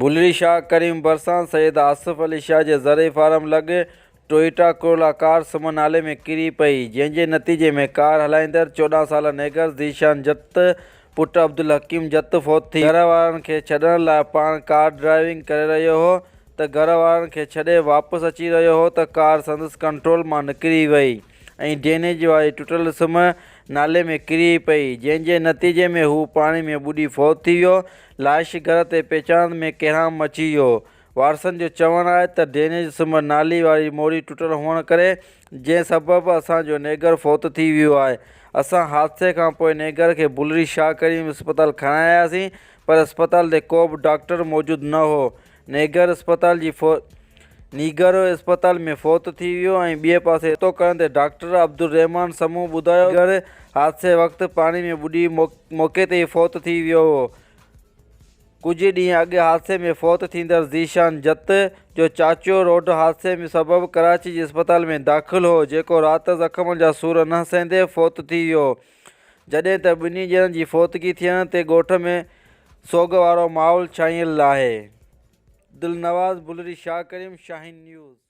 بلڙي शाह ڪريم भरिसां सैयद आसिफ अली शाह जे ज़रعي فارم लॻ Toyota Corolla car سمن नाले में किरी पई, जंहिंजे नतीजे में कार हलाईंदड़ 14 साला नेगर ज़ीशान जत पुटु अब्दुल हकीम जत फौत थी। घर वारनि खे छॾण लाइ पाण कार ड्राइविंग करे रहियो हो त घर वारनि खे छॾे वापसि अची रहियो हो त कार संदसि कंट्रोल मां निकिरी वई ऐं ड्रेनेज वारी टुटल सिम नाले में किरी पई, जंहिंजे नतीजे में हू पाणी में ॿुॾी फौत थी वियो। लाश घर ते पहचान में कोहराम मची वियो। वारसनि जो चवणु आहे त ड्रेनेज सिम नाली वारी मोड़ी टुटल हुअण करे जंहिं सबबु असांजो नेगर फौत थी वियो आहे। असां हादसे खां पोइ नेगर खे बुलड़ी शाह करीम अस्पताल खणाए आयासीं, पर अस्पताल ते को बि डॉक्टर मौजूदु न हो। नीगर अस्पताल में फौत थी वियो ऐं ॿिए पासे पतो करण ते डॉक्टर अब्दुल रहमान समूह ॿुधायो घर हादसे वक़्तु पाणी में ॿुॾी मौक़े ते ई फौत थी वियो हो। कुझु ॾींहं अॻु हादसे में फौत थींदड़ ज़ीशान जत जो चाचो रोड हादसे में सबबु कराची जे अस्पताल में दाख़िल हो, जेको राति ज़ख़्मनि जा सूर न सहंदे फौत थी वियो, जॾहिं त ॿिन्ही ॼणनि जी फौतगी थियण ते ॻोठ में सोग वारो माहौल छाइल आहे। दिलनवाज़ बुलड़ी शाह करीम, शाहीन न्यूज़।